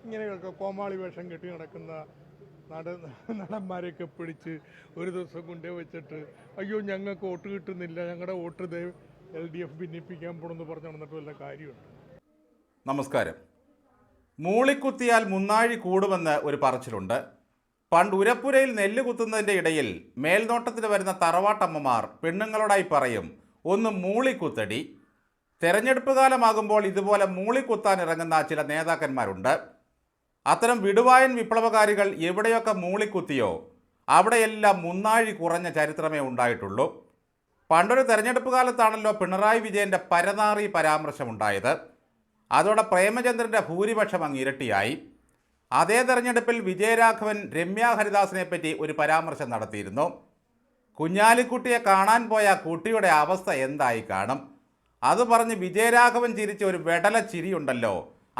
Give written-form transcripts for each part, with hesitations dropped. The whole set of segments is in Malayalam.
ഇങ്ങനെയൊക്കെ കോമാളി വേഷം കെട്ടി നടക്കുന്ന നടന്മാരെയൊക്കെ പിടിച്ച് ഒരു ദിവസം കൊണ്ടേ വെച്ചിട്ട് അയ്യോ ഞങ്ങൾക്ക് വോട്ട് കിട്ടുന്നില്ല, ഞങ്ങളുടെ വോട്ട് LDF ഭിന്നിപ്പിക്കാൻ പോകണമെന്ന് പറഞ്ഞ് നടന്നിട്ട് വല്ല കാര്യമുണ്ട്? നമസ്കാരം. മൂളിക്കുത്തിയാൽ മുന്നാഴി കൂടുമെന്ന് ഒരു പറച്ചിലുണ്ട്. പണ്ട് ഉരപ്പുരയിൽ നെല്ല് കുത്തുന്നതിൻ്റെ ഇടയിൽ മേൽനോട്ടത്തിന് വരുന്ന തറവാട്ടമ്മമാർ പെണ്ണുങ്ങളോടായി പറയും, ഒന്ന് മൂളിക്കുത്തടി. തെരഞ്ഞെടുപ്പ് കാലമാകുമ്പോൾ ഇതുപോലെ മൂളിക്കുത്താൻ ഇറങ്ങുന്ന ചില നേതാക്കന്മാരുണ്ട്. അത്തരം വിടുവായൻ വിപ്ലവകാരികൾ എവിടെയൊക്കെ മൂളിക്കുത്തിയോ അവിടെയെല്ലാം മുന്നാഴി കുറഞ്ഞ ചരിത്രമേ ഉണ്ടായിട്ടുള്ളൂ. പണ്ടൊരു തെരഞ്ഞെടുപ്പ് കാലത്താണല്ലോ പിണറായി വിജയൻ്റെ പരനാറി പരാമർശമുണ്ടായത്. അതോടെ പ്രേമചന്ദ്രൻ്റെ ഭൂരിപക്ഷം അങ്ങ് ഇരട്ടിയായി. അതേ തെരഞ്ഞെടുപ്പിൽ വിജയരാഘവൻ രമ്യ ഹരിദാസിനെ പറ്റി ഒരു പരാമർശം നടത്തിയിരുന്നു. കുഞ്ഞാലിക്കുട്ടിയെ കാണാൻ പോയ കുട്ടിയുടെ അവസ്ഥ എന്തായി കാണും? അത് പറഞ്ഞ് വിജയരാഘവൻ ചിരിച്ച ഒരു വെടല ചിരിയുണ്ടല്ലോ,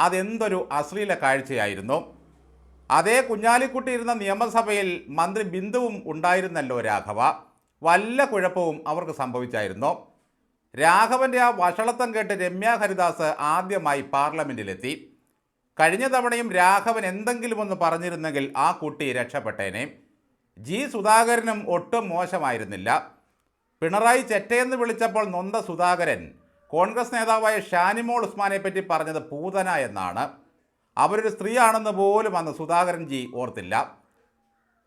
അതെന്തൊരു അശ്ലീല കാഴ്ചയായിരുന്നു. അതേ കുഞ്ഞാലിക്കുട്ടി ഇരുന്ന നിയമസഭയിൽ മന്ത്രി ബിന്ദുവും ഉണ്ടായിരുന്നല്ലോ രാഘവ. വല്ല കുഴപ്പവും അവർക്ക് സംഭവിച്ചായിരുന്നു. രാഘവൻ്റെ ആ വഷളത്തം കേട്ട് രമ്യ ഹരിദാസ് ആദ്യമായി പാർലമെൻറ്റിലെത്തി. കഴിഞ്ഞ തവണയും രാഘവൻ എന്തെങ്കിലും ഒന്ന് പറഞ്ഞിരുന്നെങ്കിൽ ആ കുട്ടി രക്ഷപ്പെട്ടേനെ. സുധാകരനും ഒട്ടും മോശമായിരുന്നില്ല. പിണറായി ചെറ്റയെന്ന് വിളിച്ചപ്പോൾ നൊന്ത സുധാകരൻ കോൺഗ്രസ് നേതാവായ ഷാനിമോൾ ഉസ്മാനെ പറ്റി പറഞ്ഞത് പൂതന എന്നാണ്. അവരൊരു സ്ത്രീയാണെന്ന് പോലും അന്ന് സുധാകരൻ ഓർത്തില്ല.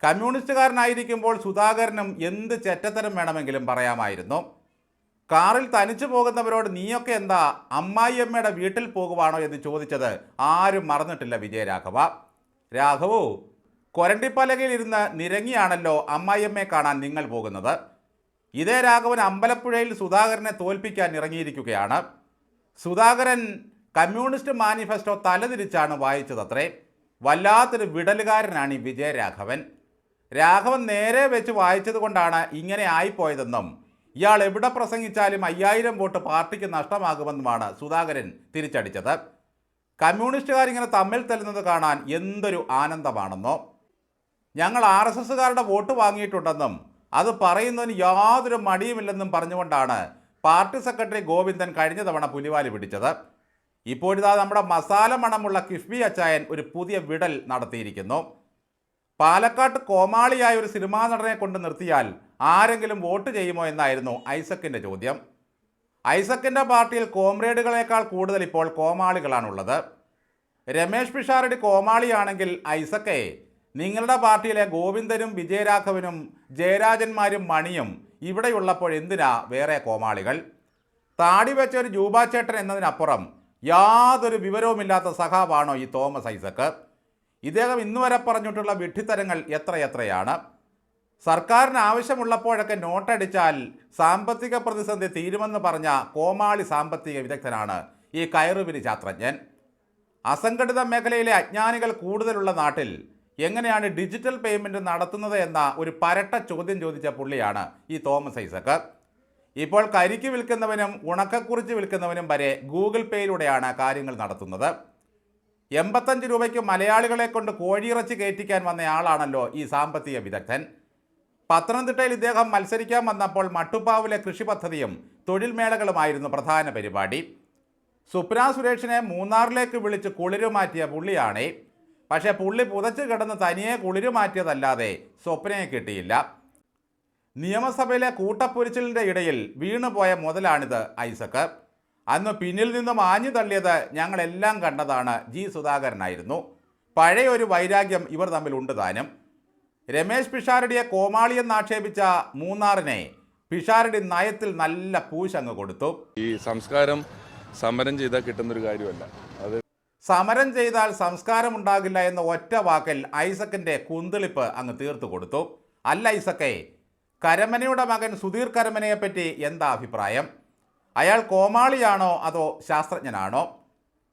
കമ്മ്യൂണിസ്റ്റുകാരനായിരിക്കുമ്പോൾ സുധാകരനും എന്ത് ചെറ്റത്തരം വേണമെങ്കിലും പറയാമായിരുന്നു. കാറിൽ തനിച്ചു പോകുന്നവരോട് നീയൊക്കെ എന്താ അമ്മായിയമ്മയുടെ വീട്ടിൽ പോകുവാണോ എന്ന് ചോദിച്ചത് ആരും മറന്നിട്ടില്ല വിജയരാഘവ. രാഘവു, കൊരണ്ടിപ്പലകയിൽ ഇരുന്ന് നിരങ്ങിയാണല്ലോ അമ്മായിയമ്മയെ കാണാൻ നിങ്ങൾ പോകുന്നത്. ഇതേ രാഘവൻ അമ്പലപ്പുഴയിൽ സുധാകരനെ തോൽപ്പിക്കാൻ ഇറങ്ങിയിരിക്കുകയാണ്. സുധാകരൻ കമ്മ്യൂണിസ്റ്റ് മാനിഫെസ്റ്റോ തലതിരിച്ചാണ് വായിച്ചതത്രേ. വല്ലാത്തൊരു വിടലുകാരനാണ് ഈ വിജയരാഘവൻ. രാഘവൻ നേരെ വെച്ച് വായിച്ചത് കൊണ്ടാണ് ഇങ്ങനെ ആയിപ്പോയതെന്നും ഇയാൾ എവിടെ പ്രസംഗിച്ചാലും 5000 വോട്ട് പാർട്ടിക്ക് നഷ്ടമാകുമെന്നുമാണ് സുധാകരൻ തിരിച്ചടിച്ചത്. കമ്മ്യൂണിസ്റ്റുകാരിങ്ങനെ തമ്മിൽ തല്ലുന്നത് കാണാൻ എന്തൊരു ആനന്ദമാണെന്നോ. ഞങ്ങൾ RSSകാരുടെ വോട്ട് വാങ്ങിയിട്ടുണ്ടെന്നും അത് പറയുന്നതിന് യാതൊരു മടിയുമില്ലെന്നും പറഞ്ഞുകൊണ്ടാണ് പാർട്ടി സെക്രട്ടറി ഗോവിന്ദൻ കഴിഞ്ഞ തവണ പുലിവാലി പിടിച്ചത്. ഇപ്പോഴിതാ നമ്മുടെ മസാല മണമുള്ള കിഫ്ബി അച്ചായൻ ഒരു പുതിയ വിടൽ നടത്തിയിരിക്കുന്നു. പാലക്കാട്ട് കോമാളിയായ ഒരു സിനിമാ നടനെ കൊണ്ട് നിർത്തിയാൽ ആരെങ്കിലും വോട്ട് ചെയ്യുമോ എന്നായിരുന്നു ഐസക്കിൻ്റെ ചോദ്യം. ഐസക്കിൻ്റെ പാർട്ടിയിൽ കോമ്രേഡുകളേക്കാൾ കൂടുതൽ ഇപ്പോൾ കോമാളികളാണുള്ളത്. രമേഷ് പിഷാരടി കോമാളിയാണെങ്കിൽ ഐസക്കെ, നിങ്ങളുടെ പാർട്ടിയിലെ ഗോവിന്ദനും വിജയരാഘവനും ജയരാജന്മാരും മണിയും ഇവിടെയുള്ളപ്പോൾ എന്തിനാ വേറെ കോമാളികൾ? താടി വെച്ച ഒരു ജൂബാച്ചേട്ടൻ എന്നതിനപ്പുറം യാതൊരു വിവരവുമില്ലാത്ത സഖാവാണോ ഈ തോമസ് ഐസക്ക്? ഇദ്ദേഹം ഇന്നുവരെ പറഞ്ഞിട്ടുള്ള വിഡ്ഢിത്തരങ്ങൾ എത്രയാണ്. സർക്കാരിന് ആവശ്യമുള്ളപ്പോഴൊക്കെ നോട്ടടിച്ചാൽ സാമ്പത്തിക പ്രതിസന്ധി തീരുമെന്ന് പറഞ്ഞ കോമാളി സാമ്പത്തിക വിദഗ്ധനാണ് ഈ കയറുപിരി ശാസ്ത്രജ്ഞൻ. അസംഘടിത മേഖലയിലെ അജ്ഞാനികൾ കൂടുതലുള്ള നാട്ടിൽ എങ്ങനെയാണ് ഡിജിറ്റൽ പേയ്മെൻറ്റ് നടത്തുന്നത് എന്ന ഒരു പരട്ട ചോദ്യം ചോദിച്ച പുള്ളിയാണ് ഈ തോമസ് ഐസക്ക്. ഇപ്പോൾ കരിക്ക് വിൽക്കുന്നവനും ഉണക്കക്കുറിച്ച് വിൽക്കുന്നവനും വരെ ഗൂഗിൾ പേയിലൂടെയാണ് കാര്യങ്ങൾ നടത്തുന്നത്. 85 രൂപയ്ക്ക് മലയാളികളെ കൊണ്ട് കോഴിയിറച്ചി കയറ്റിക്കാൻ വന്നയാളാണല്ലോ ഈ സാമ്പത്തിക വിദഗ്ധൻ. പത്തനംതിട്ടയിൽ ഇദ്ദേഹം മത്സരിക്കാൻ വന്നപ്പോൾ മട്ടുപ്പാവിലെ കൃഷി പദ്ധതിയും തൊഴിൽ മേളകളുമായിരുന്നു പ്രധാന പരിപാടി. സുപ്ന സുരേഷിനെ മൂന്നാറിലേക്ക് വിളിച്ച് കുളിരുമാറ്റിയ പുള്ളിയാണ്. പക്ഷേ പുള്ളി പുതച്ച് കിടന്ന് തനിയെ കുളിരുമാറ്റിയതല്ലാതെ സ്വപ്നയെ കിട്ടിയില്ല. നിയമസഭയിലെ കൂട്ടപ്പൊരിച്ചിലിൻ്റെ ഇടയിൽ വീണുപോയ മുതലാണിത് ഐസക്ക്. അന്ന് പിന്നിൽ നിന്നും ആഞ്ഞു തള്ളിയത് ഞങ്ങളെല്ലാം കണ്ടതാണ് സുധാകരനായിരുന്നു. പഴയ ഒരു വൈരാഗ്യം ഇവർ തമ്മിലുണ്ട് താനും. രമേഷ് പിഷാരടിയെ കോമാളിയെന്ന് ആക്ഷേപിച്ച മൂന്നാറിനെ പിഷാരടി നയത്തിൽ നല്ല പൂശങ്ങ് കൊടുത്തു. ഈ സംസ്കാരം സമരം ചെയ്താൽ കിട്ടുന്നൊരു കാര്യമല്ല. അത് സമരം ചെയ്താൽ സംസ്കാരം ഉണ്ടാകില്ല എന്ന ഒറ്റ വാക്കിൽ ഐസക്കിൻ്റെ കുന്തിളിപ്പ് അങ്ങ് തീർത്തു കൊടുത്തു. അല്ല ഐസക്കെ, കരമനയുടെ മകൻ സുധീർ കരമനയെപ്പറ്റി എന്താ അഭിപ്രായം? അയാൾ കോമാളിയാണോ അതോ ശാസ്ത്രജ്ഞനാണോ?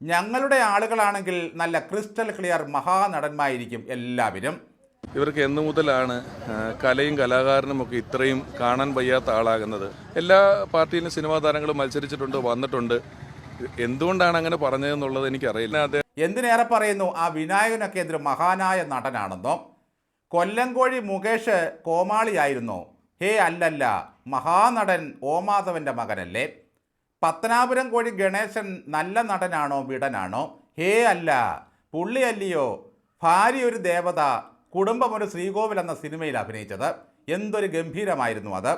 ഞങ്ങളുടെ ആളുകളാണെങ്കിൽ നല്ല ക്രിസ്റ്റൽ ക്ലിയർ മഹാനടന്മായിരിക്കും എല്ലാവരും. ഇവർക്ക് എന്നു മുതലാണ് കലയും കലാകാരനും ഒക്കെ ഇത്രയും കാണാൻ വയ്യാത്ത ആളാകുന്നത്? എല്ലാ പാർട്ടിയിലും സിനിമാ താരങ്ങളും മത്സരിച്ചിട്ടുണ്ട്, വന്നിട്ടുണ്ട്. എന്തുകൊണ്ടാണ് അങ്ങനെ പറഞ്ഞതെന്നുള്ളത് എനിക്കറിയില്ല. എന്തിനേറെ പറയുന്നു, ആ വിനായകനൊക്കെ എന്തൊരു മഹാനായ നടനാണെന്നോ. കൊല്ലംകോഴി മുകേഷ് കോമാളിയായിരുന്നോ? ഹേ അല്ലല്ല, മഹാനടൻ ഓമാധവൻ്റെ മകനല്ലേ. പത്തനാപുരം കോഴി ഗണേശൻ നല്ല നടനാണോ വിടനാണോ? ഹേ അല്ല, പുള്ളിയല്ലയോ ഭാര്യ ഒരു ദേവത, കുടുംബം ഒരു ശ്രീകോവിൽ എന്ന സിനിമയിൽ അഭിനയിച്ചത്? എന്തൊരു ഗംഭീരമായിരുന്നു അത്.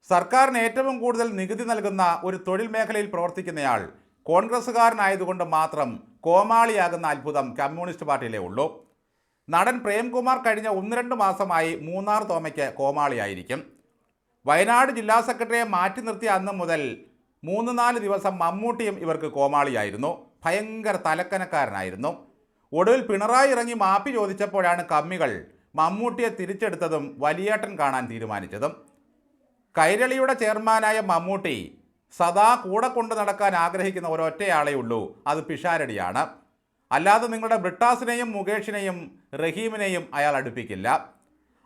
സർക്കാരിന് ഏറ്റവും കൂടുതൽ നികുതി നൽകുന്ന ഒരു തൊഴിൽ മേഖലയിൽ പ്രവർത്തിക്കുന്നയാൾ കോൺഗ്രസ്സുകാരനായതുകൊണ്ട് മാത്രം കോമാളിയാകുന്ന അത്ഭുതം കമ്മ്യൂണിസ്റ്റ് പാർട്ടിയിലേ ഉള്ളൂ. നടൻ പ്രേംകുമാർ കഴിഞ്ഞ 1-2 മാസമായി മൂന്നാർ തോമയ്ക്ക് കോമാളിയായിരിക്കും. വയനാട് ജില്ലാ സെക്രട്ടറിയെ മാറ്റി നിർത്തിയ അന്ന് മുതൽ 3-4 ദിവസം മമ്മൂട്ടിയും ഇവർക്ക് കോമാളിയായിരുന്നു. ഭയങ്കര തലക്കനക്കാരനായിരുന്നു. ഒടുവിൽ പിണറായി ഇറങ്ങി മാപ്പി ചോദിച്ചപ്പോഴാണ് കമ്മികൾ മമ്മൂട്ടിയെ തിരിച്ചെടുത്തതും വലിയേട്ടൻ കാണാൻ തീരുമാനിച്ചതും. കൈരളിയുടെ ചെയർമാനായ മമ്മൂട്ടി സദാ കൂടെ കൊണ്ടു നടക്കാൻ ആഗ്രഹിക്കുന്ന ഒരൊറ്റയാളേ ഉള്ളൂ, അത് പിഷാരടിയാണ്. അല്ലാതെ നിങ്ങളുടെ ബ്രിട്ടാസിനെയും മുകേഷിനെയും റഹീമിനെയും അയാൾ അടുപ്പിക്കില്ല.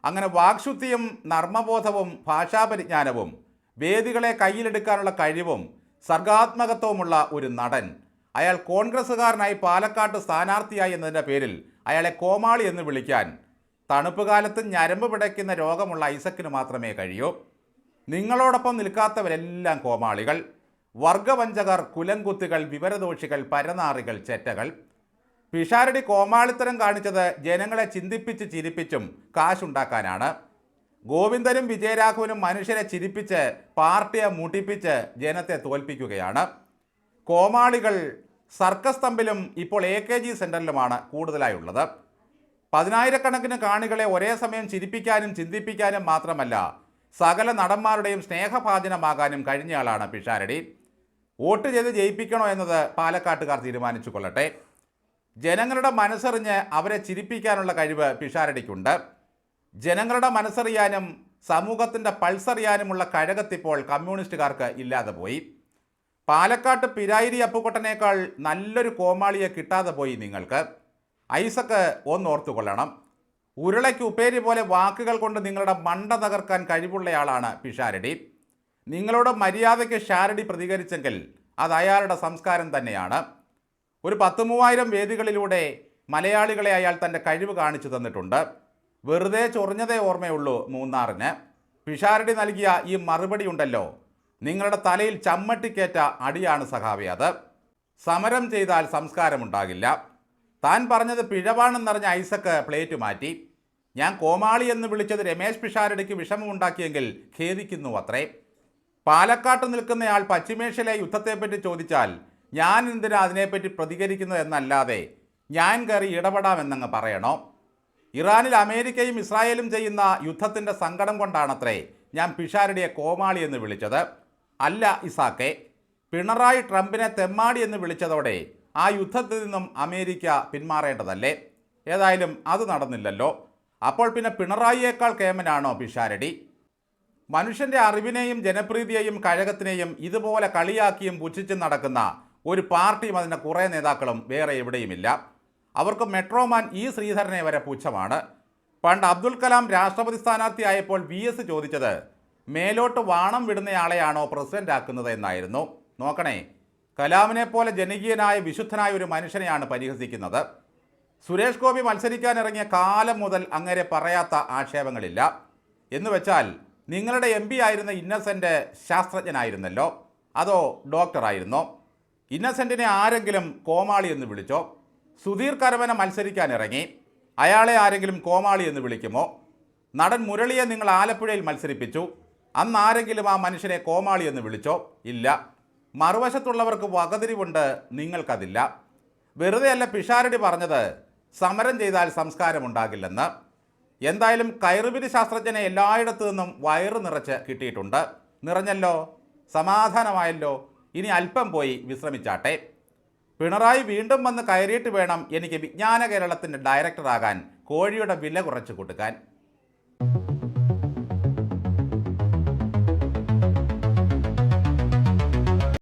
അങ്ങനെ വാക്ശുദ്ധിയും നർമ്മബോധവും ഭാഷാപരിജ്ഞാനവും വേദികളെ കയ്യിലെടുക്കാനുള്ള കഴിവും സർഗാത്മകത്വവുമുള്ള ഒരു നടൻ, അയാൾ കോൺഗ്രസ്സുകാരനായി പാലക്കാട്ട് സ്ഥാനാർത്ഥിയായി എന്നതിൻ്റെ പേരിൽ അയാളെ കോമാളി എന്ന് വിളിക്കാൻ തണുപ്പ് കാലത്ത് ഞരമ്പ് പിടയ്ക്കുന്ന രോഗമുള്ള ഐസക്കിന് മാത്രമേ കഴിയൂ. നിങ്ങളോടൊപ്പം നിൽക്കാത്തവരെല്ലാം കോമാളികൾ, വർഗവഞ്ചകർ, കുലംകുത്തികൾ, വിവരദോഷികൾ, പരനാറികൾ, ചെറ്റകൾ. പിഷാരടി കോമാളിത്തരം കാണിച്ചത് ജനങ്ങളെ ചിന്തിപ്പിച്ച് ചിരിപ്പിച്ചും കാശുണ്ടാക്കാനാണ്. ഗോവിന്ദനും വിജയരാഘവനും മനുഷ്യരെ ചിരിപ്പിച്ച് പാർട്ടിയെ മുട്ടിപ്പിച്ച് ജനത്തെ തോൽപ്പിക്കുകയാണ്. കോമാളികൾ സർക്കസ് തമ്പിലും ഇപ്പോൾ AKG സെൻറ്ററിലുമാണ് കൂടുതലായുള്ളത്. 10,000-കണക്കിന് കാണികളെ ഒരേ സമയം ചിരിപ്പിക്കാനും ചിന്തിപ്പിക്കാനും മാത്രമല്ല സകല നടന്മാരുടെയും സ്നേഹഭാജനമാകാനും കഴിഞ്ഞയാളാണ് പിഷാരടി. വോട്ട് ചെയ്ത് ജയിപ്പിക്കണോ എന്നത് പാലക്കാട്ടുകാർ തീരുമാനിച്ചു കൊള്ളട്ടെ. ജനങ്ങളുടെ മനസ്സറിഞ്ഞ് അവരെ ചിരിപ്പിക്കാനുള്ള കഴിവ് പിഷാരടിക്കുണ്ട്. ജനങ്ങളുടെ മനസ്സറിയാനും സമൂഹത്തിൻ്റെ പൾസറിയാനുമുള്ള കഴകത്തിപ്പോൾ കമ്മ്യൂണിസ്റ്റുകാർക്ക് ഇല്ലാതെ പോയി. പാലക്കാട്ട് പിരായിരി അപ്പുക്കുട്ടനേക്കാൾ നല്ലൊരു കോമാളിയെ കിട്ടാതെ പോയി നിങ്ങൾക്ക്. ഐസക്ക് ഒന്നോർത്തുകൊള്ളണം, ഉരുളയ്ക്ക് ഉപ്പേരി പോലെ വാക്കുകൾ കൊണ്ട് നിങ്ങളുടെ മണ്ട തകർക്കാൻ കഴിവുള്ളയാളാണ് പിഷാരടി. നിങ്ങളോട് മര്യാദയ്ക്ക് ഷാരടി പ്രതികരിച്ചെങ്കിൽ അത് അയാളുടെ സംസ്കാരം തന്നെയാണ്. ഒരു 10,000-3000 വേദികളിലൂടെ മലയാളികളെ അയാൾ തൻ്റെ കഴിവ് കാണിച്ചു തന്നിട്ടുണ്ട്. വെറുതെ ചൊറിഞ്ഞതേ ഓർമ്മയുള്ളൂ മൂന്നാറിന്. പിഷാരടി നൽകിയ ഈ മറുപടി ഉണ്ടല്ലോ, നിങ്ങളുടെ തലയിൽ ചമ്മട്ടിക്കേറ്റ അടിയാണ് സഖാവേ അത്. സമരം ചെയ്താൽ സംസ്കാരമുണ്ടാകില്ല. താൻ പറഞ്ഞത് പിഴവാണെന്നറിഞ്ഞ ഐസക്ക് പ്ലേറ്റ് മാറ്റി. ഞാൻ കോമാളി എന്ന് വിളിച്ചത് രമേശ് പിഷാരടിക്ക് വിഷമമുണ്ടാക്കിയെങ്കിൽ ഖേദിക്കുന്നു അത്രേ. പാലക്കാട്ട് നിൽക്കുന്നയാൾ പശ്ചിമേഷ്യയിലെ യുദ്ധത്തെപ്പറ്റി ചോദിച്ചാൽ ഞാൻ എന്തിനാ അതിനെപ്പറ്റി പ്രതികരിക്കുന്നത് എന്നല്ലാതെ ഞാൻ കയറി ഇടപെടാമെന്നങ്ങ് പറയണോ? ഇറാനിൽ അമേരിക്കയും ഇസ്രായേലും ചെയ്യുന്ന യുദ്ധത്തിൻ്റെ സങ്കടം കൊണ്ടാണത്രേ ഞാൻ പിഷാരടിയെ കോമാളി എന്ന് വിളിച്ചത്. അല്ല ഇസാക്കെ, പിണറായി ട്രംപിനെ തെമ്മാടി എന്ന് വിളിച്ചതോടെ ആ യുദ്ധത്തിൽ നിന്നും അമേരിക്ക പിന്മാറേണ്ടതല്ലേ? ഏതായാലും അത് നടന്നില്ലല്ലോ. അപ്പോൾ പിന്നെ പിണറായിയേക്കാൾ കേമനാണോ പിഷാരടി? മനുഷ്യൻ്റെ അറിവിനെയും ജനപ്രീതിയെയും കഴകത്തിനെയും ഇതുപോലെ കളിയാക്കിയും പുച്ഛിച്ചും നടക്കുന്ന ഒരു പാർട്ടിയും അതിൻ്റെ കുറേ നേതാക്കളും വേറെ എവിടെയുമില്ല. അവർക്ക് മെട്രോമാൻ E. ശ്രീധരനെ വരെ പുച്ഛമാണ്. പണ്ട് അബ്ദുൽ കലാം രാഷ്ട്രപതി സ്ഥാനാർത്ഥിയായപ്പോൾ VS ചോദിച്ചത് മേലോട്ട് വാണം വിടുന്നയാളെയാണോ പ്രസിഡന്റ് ആക്കുന്നത് എന്നായിരുന്നു. നോക്കണേ, കലാമിനെ പോലെ ജനകീയനായ വിശുദ്ധനായ ഒരു മനുഷ്യനെയാണ് പരിഹസിക്കുന്നത്. സുരേഷ് ഗോപി മത്സരിക്കാനിറങ്ങിയ കാലം മുതൽ അങ്ങനെ പറയാത്ത ആക്ഷേപങ്ങളില്ല. എന്ന് വെച്ചാൽ നിങ്ങളുടെ MP ആയിരുന്ന ഇന്നസെൻ്റ് ശാസ്ത്രജ്ഞനായിരുന്നല്ലോ, അതോ ഡോക്ടറായിരുന്നോ? ഇന്നസെൻറ്റിനെ ആരെങ്കിലും കോമാളി എന്ന് വിളിച്ചോ? സുധീർ കരമന മത്സരിക്കാനിറങ്ങി, അയാളെ ആരെങ്കിലും കോമാളി എന്ന് വിളിക്കുമോ? നടൻ മുരളിയെ നിങ്ങൾ ആലപ്പുഴയിൽ മത്സരിപ്പിച്ചു, അന്ന് ആരെങ്കിലും ആ മനുഷ്യനെ കോമാളി എന്ന് വിളിച്ചോ? ഇല്ല. മറുവശത്തുള്ളവർക്ക് വകതിരിവുണ്ട്, നിങ്ങൾക്കതില്ല. വെറുതെയല്ല പിഷാരടി പറഞ്ഞത് സമരം ചെയ്താൽ സംസ്കാരമുണ്ടാകില്ലെന്ന്. എന്തായാലും കയറുപിരി ശാസ്ത്രജ്ഞനെ എല്ലായിടത്തു നിന്നും വയറ് നിറച്ച് കിട്ടിയിട്ടുണ്ട്. നിറഞ്ഞല്ലോ, സമാധാനമായല്ലോ. ഇനി അല്പം പോയി വിശ്രമിച്ചാട്ടെ. പിണറായി വീണ്ടും വന്ന് കയറിയിട്ട് വേണം എനിക്ക് വിജ്ഞാന കേരളത്തിൻ്റെ ഡയറക്ടറാകാൻ കോഴിയുടെ വില കുറച്ച് കൊടുക്കാൻ.